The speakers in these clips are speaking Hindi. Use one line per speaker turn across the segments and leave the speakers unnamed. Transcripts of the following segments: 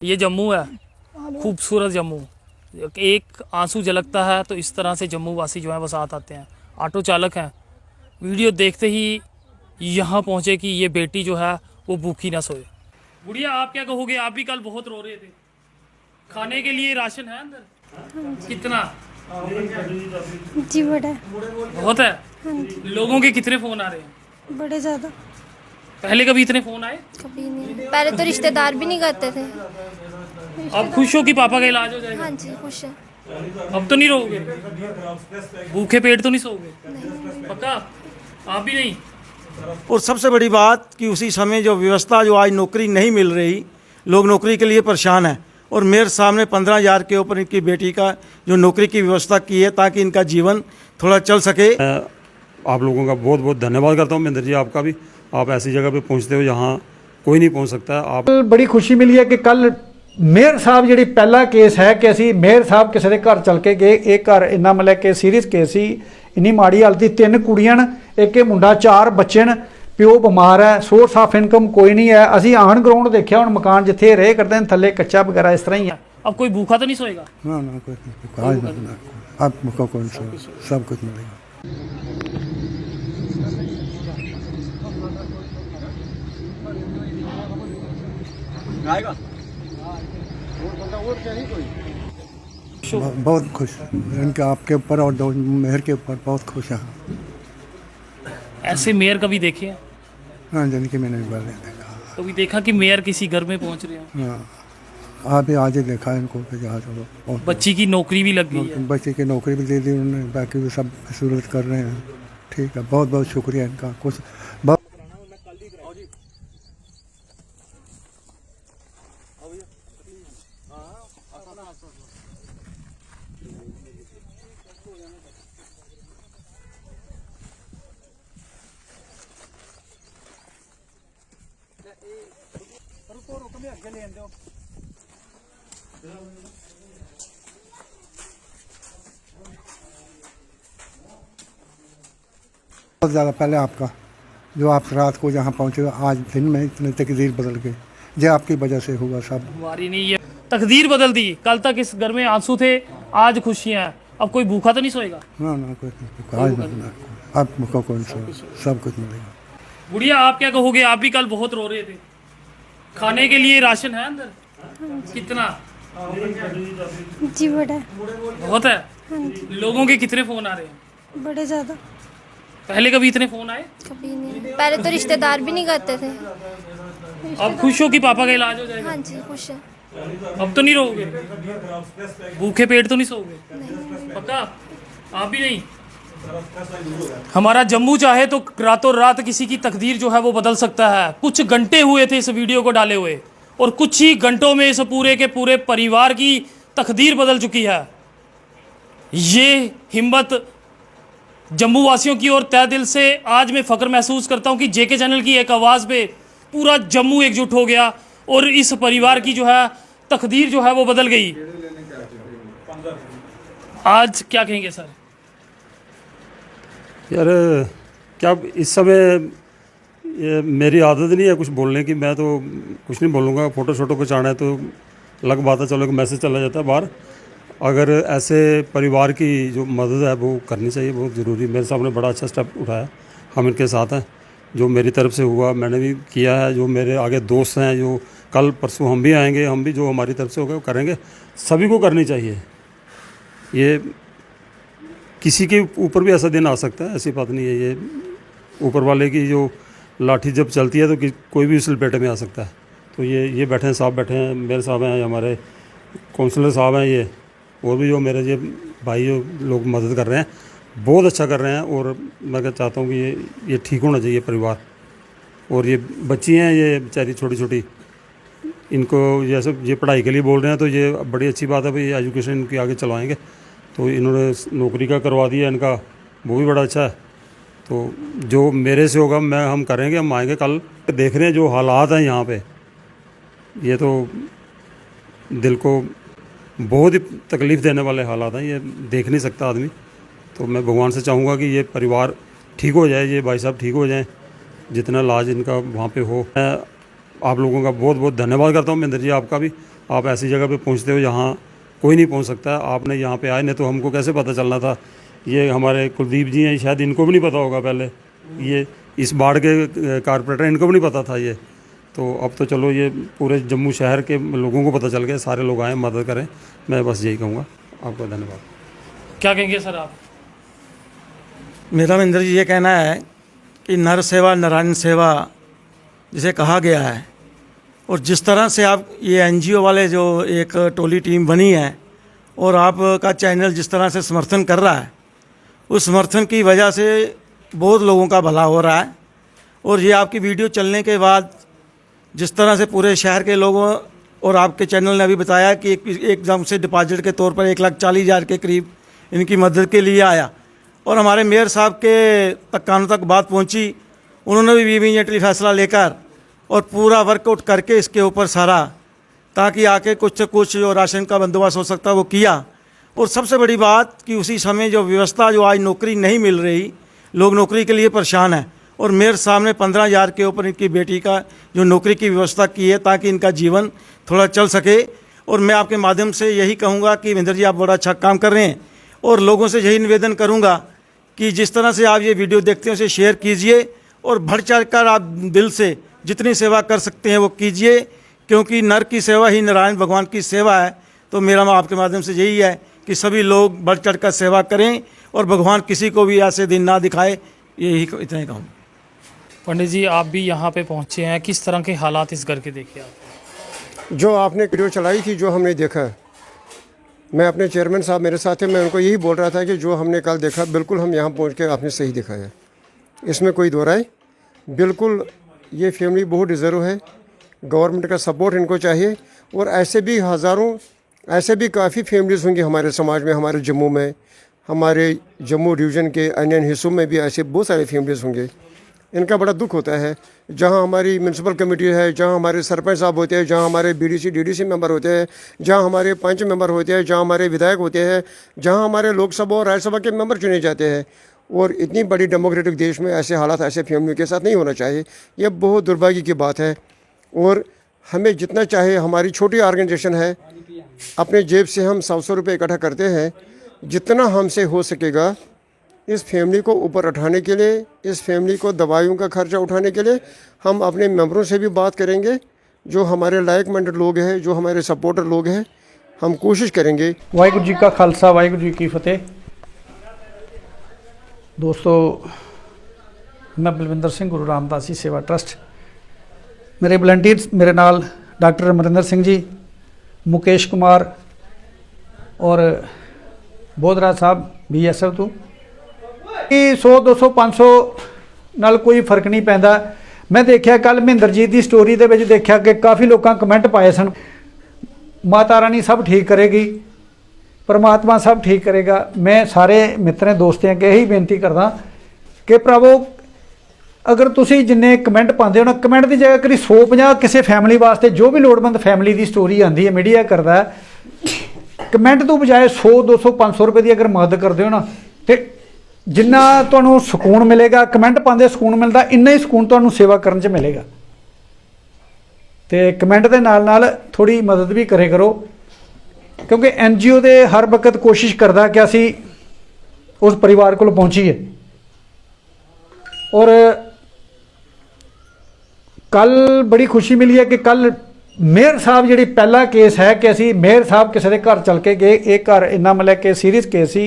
ये जम्मू है, खूबसूरत जम्मू। एक आंसू झलकता है तो इस तरह से जम्मू वासी जो है वो साथ आते हैं। ऑटो चालक हैं, वीडियो देखते ही यहाँ पहुँचे कि ये बेटी जो है वो भूखी ना सोए। गुड़िया, आप क्या कहोगे? आप भी कल बहुत रो रहे थे। खाने के लिए राशन है अंदर? कितना?
जी बड़ा
बहुत है। लोगों के कितने फोन आ रहे हैं?
बड़े ज़्यादा।
पहले कभी इतने फोन आए?
कभी नहीं, पहले तो रिश्तेदार भी नहीं करते थे।
अब खुश हो कि पापा का इलाज हो जाएगा?
हाँ जी, खुश है।
अब तो नहीं रहोगे? भूखे पेट तो नहीं सोओगे? पक्का? आप भी नहीं?
और सबसे बड़ी बात कि उसी समय जो व्यवस्था, जो आज नौकरी नहीं मिल रही, लोग नौकरी के लिए परेशान हैं, और मेयर साहब ने 15,000 के ऊपर इनकी बेटी का जो नौकरी की व्यवस्था की है ताकि इनका जीवन थोड़ा चल सके।
आप लोगों का बहुत बहुत धन्यवाद करता हूँ महेंद्र जी, आपका भी। आप ऐसी जगह पे पहुँचते हो जहाँ कोई नहीं पहुँच सकता। आप
बड़ी खुशी मिली है कि कल मेयर साहब जी पहला केस है कि असी मेयर साहब किसी के घर चल के गए। एक घर इन्ना मतलब कि सीरीयस केस ही, इन्नी माड़ी हालत, 3 कुड़ियां, एक मुंडा, 4 बच्चे, प्यो बीमार है, सोर्स ऑफ इनकम कोई नहीं है। असी आन ग्राउंड देखा, हम मकान जिथे रहे करते हैं थले कच्चा वगैरह इस तरह ही है।
अब कोई भूखा तो नहीं सोएगा?
ना ना, कोई आपको कौन सा सब कुछ मिलेगा। बहुत खुश इनके आपके ऊपर और मेहर के ऊपर बहुत खुश हैं।
ऐसे मेयर कभी देखे हैं?
हाँ, जिनकी मैंने एक बार देखा।
कभी देखा कि मेयर किसी घर में पहुंच रहे हैं?
हाँ, आप ही आज ही देखा इनको कि जहाँ चलो।
बच्ची की नौकरी भी लग गई है।
बच्चे की नौकरी भी दे दी उन्होंने, बाकी भी सब सहूलत कर रहे हैं। ठीक है, बहुत बहुत शुक्रिया इनका। कुछ बहुत ज़्यादा पहले आपका जो आप रात को जहाँ पहुँचे, आज दिन में इतने तकदीर बदल गई। ये आपकी वजह से हुआ सब।
हमारी नहीं, ये तकदीर बदल दी। कल तक इस घर में आंसू थे, आज खुशियां हैं। अब कोई भूखा तो नहीं सोएगा?
ना ना, कोई आपको कौन सा सब कुछ मिलेगा।
गुड़िया, आप क्या कहोगे? आप भी कल बहुत रो रहे थे। खाने के लिए राशन है अंदर? कितना?
जी बड़ा
बहुत है। लोगों के कितने फोन आ रहे हैं?
बड़े ज़्यादा।
पहले कभी इतने फोन आए?
कभी नहीं, पहले तो रिश्तेदार भी नहीं करते थे।
अब खुश हो कि पापा का इलाज हो जाएगा?
हाँ जी, खुश है।
अब तो नहीं रहोगे? भूखे पेट तो नहीं सोओगे? पक्का? आप भी नहीं? हमारा जम्मू चाहे तो रातों रात किसी की तकदीर जो है वो बदल सकता है। कुछ घंटे हुए थे इस वीडियो को डाले हुए, और कुछ ही घंटों में इस पूरे के पूरे परिवार की तकदीर बदल चुकी है। ये हिम्मत जम्मू वासियों की, और तहे दिल से आज मैं फ़ख्र महसूस करता हूं कि जेके चैनल की एक आवाज़ पे पूरा जम्मू एकजुट हो गया, और इस परिवार की जो है तकदीर जो है वो बदल गई। आज क्या कहेंगे सर?
यार क्या इस समय ये मेरी आदत नहीं है कुछ बोलने की। मैं तो कुछ नहीं बोलूँगा। फ़ोटो शोटो खिंचाना है तो अलग बात है, चलो एक मैसेज चला जाता है बाहर। अगर ऐसे परिवार की जो मदद है वो करनी चाहिए, बहुत ज़रूरी। मेरे साहब ने बड़ा अच्छा स्टेप उठाया, हम इनके साथ हैं। जो मेरी तरफ से हुआ मैंने भी किया है। जो मेरे आगे दोस्त हैं, जो कल परसों हम भी आएंगे, हम भी जो हमारी तरफ से होगा वो करेंगे। सभी को करनी चाहिए। ये किसी के ऊपर भी ऐसा दिन आ सकता है, ऐसी बात नहीं है। ये ऊपर वाले की जो लाठी जब चलती है तो कोई भी उस लपेटे में आ सकता है। तो ये बैठे हैं, साहब बैठे हैं, मेरे साहब हैं, हमारे काउंसलर साहब हैं, ये और भी जो मेरे ये भाई जो लोग मदद कर रहे हैं, बहुत अच्छा कर रहे हैं। और मैं चाहता हूँ कि ये ठीक होना चाहिए परिवार। और ये बच्ची हैं, ये बेचारी छोटी छोटी, इनको जैसे ये पढ़ाई के लिए बोल रहे हैं तो ये बड़ी अच्छी बात है भाई, एजुकेशन इनकी आगे चलवाएंगे। तो इन्होंने नौकरी का करवा दिया इनका, वो भी बड़ा अच्छा है। तो जो मेरे से होगा हम करेंगे, हम आएंगे कल। देख रहे हैं जो हालात हैं यहाँ पे, ये तो दिल को बहुत ही तकलीफ़ देने वाले हालात हैं। ये देख नहीं सकता आदमी। तो मैं भगवान से चाहूँगा कि ये परिवार ठीक हो जाए, ये भाई साहब ठीक हो जाएं, जितना इलाज इनका वहाँ पे हो। मैं आप लोगों का बहुत बहुत धन्यवाद करता हूँ महेंद्र जी, आपका भी। आप ऐसी जगह पे पहुंचते हो जहाँ कोई नहीं पहुंच सकता। आपने यहाँ पे आए, नहीं तो हमको कैसे पता चलना था। ये हमारे कुलदीप जी हैं, शायद इनको भी नहीं पता होगा पहले, ये इस बाढ़ के कारपोरेटर, इनको भी नहीं पता था ये। तो अब तो चलो ये पूरे जम्मू शहर के लोगों को पता चल गया, सारे लोग आए मदद करें। मैं बस यही कहूँगा, आपका धन्यवाद।
क्या कहेंगे सर आप?
मेरा महेंद्र जी ये कहना है कि नर सेवा नारायण सेवा जिसे कहा गया है, और जिस तरह से आप ये एनजीओ वाले जो एक टोली टीम बनी है और आपका चैनल जिस तरह से समर्थन कर रहा है, उस समर्थन की वजह से बहुत लोगों का भला हो रहा है। और ये आपकी वीडियो चलने के बाद जिस तरह से पूरे शहर के लोगों और आपके चैनल ने अभी बताया कि एकदम से डिपॉजिट के तौर पर 1,40,000 के करीब इनकी मदद के लिए आया, और हमारे मेयर साहब के तक कानों तक बात पहुंची। उन्होंने भी इमीडिएटली फैसला लेकर और पूरा वर्कआउट करके इसके ऊपर सारा, ताकि आके कुछ से कुछ जो राशन का बंदोबस्त हो सकता है वो किया। और सबसे बड़ी बात कि उसी समय जो व्यवस्था, जो आज नौकरी नहीं मिल रही, लोग नौकरी के लिए परेशान हैं, और मेयर साहब ने 15,000 के ऊपर इनकी बेटी का जो नौकरी की व्यवस्था की है ताकि इनका जीवन थोड़ा चल सके। और मैं आपके माध्यम से यही कहूँगा कि महेंद्र जी आप बड़ा अच्छा काम कर रहे हैं, और लोगों से यही निवेदन करूँगा कि जिस तरह से आप ये वीडियो देखते हैं उसे शेयर कीजिए, और बढ़ चढ़ कर आप दिल से जितनी सेवा कर सकते हैं वो कीजिए, क्योंकि नर की सेवा ही नारायण भगवान की सेवा है। तो मेरा आपके माध्यम से यही है कि सभी लोग बढ़ चढ़ कर सेवा करें, और भगवान किसी को भी ऐसे दिन ना दिखाए, यही इतना ही कहूँ।
पंडित जी आप भी यहाँ पे पहुँचे हैं, किस तरह के हालात इस घर के देखे आप?
जो आपने वीडियो चलाई थी, जो हमने देखा, मैं अपने चेयरमैन साहब मेरे साथ थे, मैं उनको यही बोल रहा था कि जो हमने कल देखा बिल्कुल हम यहाँ पहुँच के आपने सही दिखाया, इसमें कोई दो राय। बिल्कुल ये फैमिली बहुत डिज़र्व है, गवर्नमेंट का सपोर्ट इनको चाहिए। और ऐसे भी हज़ारों, ऐसे भी काफ़ी फैमिलीज़ होंगी हमारे समाज में, हमारे जम्मू में, हमारे जम्मू डिवीज़न के अन्य हिस्सों में भी ऐसे बहुत सारे फैमिलीज़ होंगे। इनका बड़ा दुख होता है, जहाँ हमारी म्यूनसिपल कमेटी है, जहाँ हमारे सरपंच साहब होते हैं, जहाँ हमारे बीडीसी डीडीसी मेंबर होते हैं, जहाँ हमारे पंच मेंबर होते हैं, जहाँ हमारे विधायक होते हैं, जहाँ हमारे लोकसभा और राज्यसभा के मेंबर चुने जाते हैं। और इतनी बड़ी डेमोक्रेटिक देश में ऐसे हालात ऐसे फैमिलियों के साथ नहीं होना चाहिए। ये बहुत दुर्भाग्य की बात है। और हमें जितना चाहे, हमारी छोटी ऑर्गेनाइजेशन है, अपने जेब से हम 100 रुपये इकट्ठा करते हैं, जितना हमसे हो सकेगा इस फैमिली को ऊपर उठाने के लिए, इस फैमिली को दवाइयों का खर्चा उठाने के लिए हम अपने मेंबरों से भी बात करेंगे, जो हमारे लाइक माइंडेड लोग हैं, जो हमारे सपोर्टर लोग हैं, हम कोशिश करेंगे।
वाहिगुरू जी का खालसा, वाहिगुरू जी की फतेह। दोस्तों, मैं बलविंदर सिंह, गुरु रामदास जी सेवा ट्रस्ट। मेरे वलंटियर्स मेरे नाल डॉक्टर अमरिंदर सिंह जी, मुकेश कुमार और बोधराज साहब BSF तो 100 200 500 नाल कोई फर्क नहीं पैंदा। मैं देखा कल महेंद्र जी की स्टोरी दे विच देखा कि काफ़ी लोगों कमेंट पाए सन, माता रानी सब ठीक करेगी, परमात्मा सब ठीक करेगा। मैं सारे मित्रें दोस्तें अगे यही बेनती करदा कि भरावो, अगर तुसी जिन्ने कमेंट पाते हो ना, कमेंट की जगह करी 150 किसी फैमिली वास्ते, जो भी लोड़वंद फैमिली की स्टोरी आती है मीडिया करता है, कमेंट तो बजाय 100 200 500 रुपये की अगर मदद करते हो ना, तो जिन्ना तुहानूं सुकून मिलेगा, कमेंट पाते सुकून मिलता, इन्ना ही सुकून तुहानूं सेवा करने च मिलेगा। तो कमेंट के नाल नाल थोड़ी मदद भी करे करो, क्योंकि NGO दे हर वक्त कोशिश करता कि असी उस परिवार को पहुँचीए। और कल बड़ी खुशी मिली है कि कल मेयर साहब जी पहला केस है कि असी मेयर साहब किसी के घर चल के गए, एक घर इन्ना मतलब कि सीरीयस केस ही,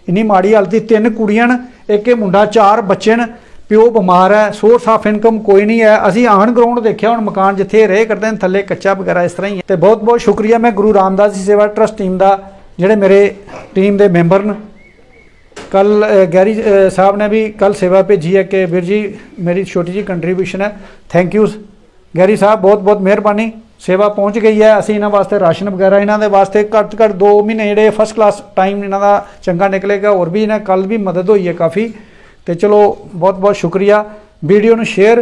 इन्नी माड़ी हालत, 3 कुड़ियां, एक मुंडा, 4 बच्चे, प्यो बीमार है, सोर्स ऑफ इनकम कोई नहीं है। असी आन ग्राउंड देखा, हम मकान जिथे रहे करते हैं थले कच्चा वगैरह इस तरह ही है। तो बहुत बहुत शुक्रिया मैं गुरु रामदास जी सेवा ट्रस्ट टीम का, जोड़े मेरे टीम के मैंबर न। कल गैरी साहब ने भी कल सेवा भेजी है कि वीर जी मेरी छोटी जी कंट्रीब्यूशन है, थैंक यू गैरी साहब, बहुत बहुत मेहरबानी। सेवा पहुँच गई है, असी इन्होंने वास्ते राशन वगैरह इन्होंने वास्ते घट घट 2 महीने जोड़े फर्स्ट क्लास टाइम इन्हों का चंगा निकलेगा। और भी इन्हें कल भी मदद हुई है काफ़ी। तो चलो बहुत बहुत शुक्रिया। वीडियो में शेयर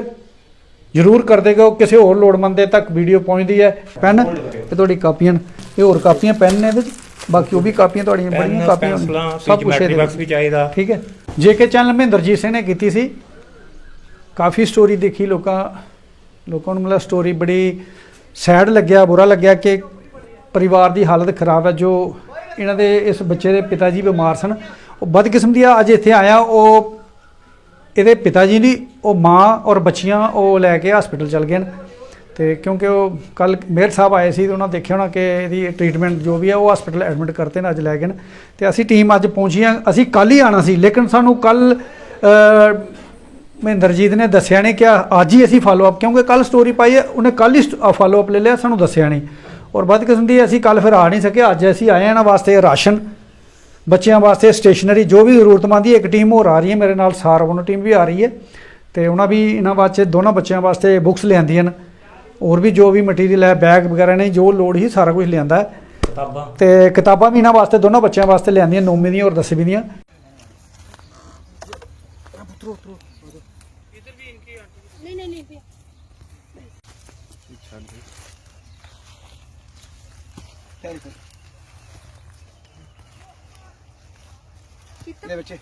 जरूर कर देगा, किसी होर लोड़मंद तक वीडियो पहुँचती है। पेन ये थोड़ी कापियां, ये होर कापियां पेन ने, बाकी वो भी कापियां थोड़ियां बड़ियां कापियां सब कुछ ठीक है। JK चैनल महेंद्रजीत सिंह ने की सी, काफ़ी स्टोरी देखी, लोगों को मतलब स्टोरी बड़ी सैड लग्या, बुरा लग्या कि ਪਰਿਵਾਰ ਦੀ ਹਾਲਤ ਖਰਾਬ ਹੈ। ਜੋ ਇਹਨਾਂ ਦੇ ਇਸ ਬੱਚੇ ਦੇ ਪਿਤਾ ਜੀ ਬਿਮਾਰ ਸਨ, ਉਹ ਬਦਕਿਸਮਤੀ ਆ ਅੱਜ ਇੱਥੇ ਆਇਆ। ਉਹ ਇਹਦੇ ਪਿਤਾ ਜੀ ਨਹੀਂ, ਉਹ ਮਾਂ ਔਰ ਬੱਚੀਆਂ ਉਹ ਲੈ ਕੇ ਹਸਪੀਟਲ ਚਲ ਗਏ ਨੇ। ਤੇ ਕਿਉਂਕਿ ਉਹ ਕੱਲ ਮੇਅਰ ਸਾਹਿਬ ਆਏ ਸੀ ਤੇ ਉਹਨਾਂ ਦੇਖਿਆ ਹੋਣਾ ਕਿ ਇਹਦੀ ਟ੍ਰੀਟਮੈਂਟ ਜੋ ਵੀ ਹੈ ਉਹ ਹਸਪੀਟਲ ਐਡਮਿਟ ਕਰਤੇ ਨੇ, ਅੱਜ ਲੈ ਗਏ ਨੇ। ਤੇ ਅਸੀਂ ਟੀਮ ਅੱਜ ਪਹੁੰਚੀ ਹਾਂ। ਅਸੀਂ ਕੱਲ੍ਹ ਹੀ ਆਉਣਾ ਸੀ, ਲੇਕਿਨ ਸਾਨੂੰ ਕੱਲ੍ਹ ਮਹਿੰਦਰਜੀਤ ਨੇ ਦੱਸਿਆ ਨਹੀਂ ਕਿ ਅੱਜ ਹੀ ਅਸੀਂ ਫਾਲੋ ਅਪ, ਕਿਉਂਕਿ ਕੱਲ੍ਹ ਸਟੋਰੀ ਪਾਈ ਹੈ, ਉਹਨੇ ਕੱਲ੍ਹ ਹੀ ਫਾਲੋ ਅਪ ਲੈ ਲਿਆ, ਸਾਨੂੰ ਦੱਸਿਆ ਨਹੀਂ। ਔਰ ਬਦਕਿਸਮਤੀ ਅਸੀਂ ਕੱਲ੍ਹ ਫਿਰ ਆ ਨਹੀਂ ਸਕੇ। ਅੱਜ ਅਸੀਂ ਆਏ ਇਹਨਾਂ ਵਾਸਤੇ ਰਾਸ਼ਨ, ਬੱਚਿਆਂ ਵਾਸਤੇ ਸਟੇਸ਼ਨਰੀ, ਜੋ ਵੀ ਜ਼ਰੂਰਤਮੰਦ ਦੀ। ਇੱਕ ਟੀਮ ਹੋਰ ਆ ਰਹੀ ਹੈ ਮੇਰੇ ਨਾਲ, ਸਾਰਵਨ ਟੀਮ ਵੀ ਆ ਰਹੀ ਹੈ ਤੇ ਉਹਨਾਂ ਵੀ ਇਹਨਾਂ ਵਾਸਤੇ ਦੋਨਾਂ ਬੱਚਿਆਂ ਵਾਸਤੇ ਬੁੱਕਸ ਲਿਆਂਦੀਆਂ ਨੇ। ਹੋਰ ਵੀ ਜੋ ਵੀ ਮਟੀਰੀਅਲ ਹੈ, ਬੈਗ ਵਗੈਰਾ ਨੇ, ਜੋ ਲੋੜ ਹੀ ਸਾਰਾ ਕੁਝ ਲਿਆਂਦਾ ਹੈ। ਤੇ ਕਿਤਾਬਾਂ ਵੀ ਇਹਨਾਂ ਵਾਸਤੇ ਦੋਨੋਂ ਬੱਚਿਆਂ ਵਾਸਤੇ ਲਿਆਂਦੀਆਂ, 9ਵੀਂ ਦੀਆਂ ਔਰ 10ਵੀਂ ਦੀਆਂ।
बच्चे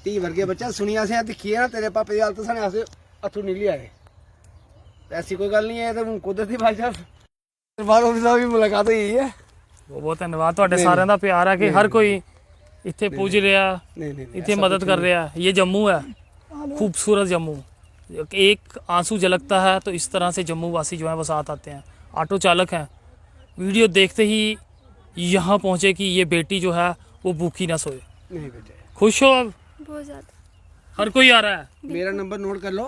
ती वर्गे बच्चा सुनिया से दिखिए ना तेरे पापे की हालत साने ऐसे अथरू निकली आए। ऐसी कोई गल नहीं है, तो कुदरती भाई साहब बाहर ऑफिस भी मुलाकात हुई है।
ਬਹੁਤ ਧੰਨਵਾਦ ਤੁਹਾਡੇ ਸਾਰਿਆਂ ਦਾ ਪਿਆਰ ਹੈ ਕਿ ਹਰ ਕੋਈ ਇੱਥੇ ਪੁੱਜ ਰਿਹਾ, ਇੱਥੇ ਮਦਦ कर रहा है। ये जम्मू है, खूबसूरत जम्मू। एक आंसू झलकता है तो इस तरह से जम्मू वासी जो है वो साथ आते हैं। ऑटो चालक हैं, वीडियो देखते ही यहाँ पहुँचे कि ये बेटी जो है वो भूखी ना सोए।
नहीं बेटे,
खुश हो अब?
बहुत ज़्यादा।
हर कोई आ रहा है।
मेरा नंबर नोट कर लो,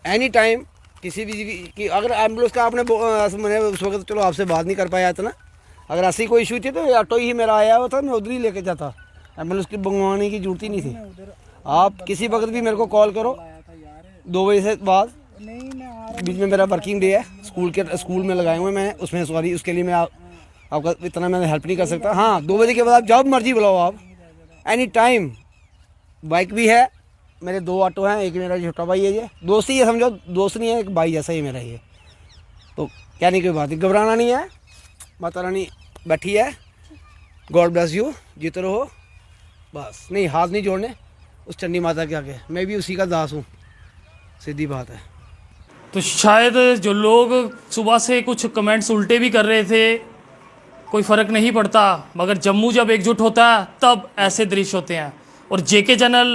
एनी टाइम किसी भी की अगर एम्बुलेंस का आपने मैंने उस वक्त चलो आपसे बात नहीं कर पाया इतना, अगर ऐसी कोई इशू थी तो ऑटो ही मेरा आया हुआ था, मैं उधर ही लेके जाता। एम्बुलेंस की मंगवाने की जरूरत ही नहीं थी। आप किसी वक्त भी मेरे को कॉल करो, 2 बजे से बाद। बीच में मेरा वर्किंग डे है, स्कूल में लगाए हुए मैं, उसमें सॉरी उसके लिए मैं आपका इतना मैं हेल्प नहीं कर सकता। हाँ, 2 बजे के बाद आप जब मर्जी बुलाओ, आप एनी टाइम। बाइक भी है, मेरे 2 ऑटो हैं, एक मेरा छोटा भाई है, ये दोस्त ही है, समझो दोस्त नहीं है, एक भाई जैसा ही मेरा ये। तो क्या नहीं, कोई बात नहीं, घबराना नहीं है। माता रानी बैठी है, गॉड ब्लेस यू, जीते रहो बस। नहीं, हाथ नहीं जोड़ने उस चंडी माता के आगे, मैं भी उसी का दास हूँ, सीधी बात है।
तो शायद जो लोग सुबह से कुछ कमेंट्स उल्टे भी कर रहे थे, कोई फ़र्क नहीं पड़ता, मगर जम्मू जब एकजुट होता है तब ऐसे दृश्य होते हैं। और जेके चैनल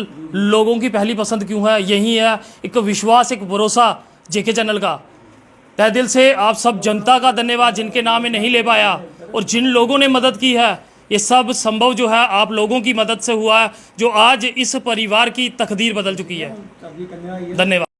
लोगों की पहली पसंद क्यों है? यही है, एक विश्वास, एक भरोसा जेके चैनल का। तहे दिल से आप सब जनता का धन्यवाद, जिनके नाम में नहीं ले पाया, और जिन लोगों ने मदद की है, ये सब संभव जो है आप लोगों की मदद से हुआ है, जो आज इस परिवार की तकदीर बदल चुकी है। धन्यवाद।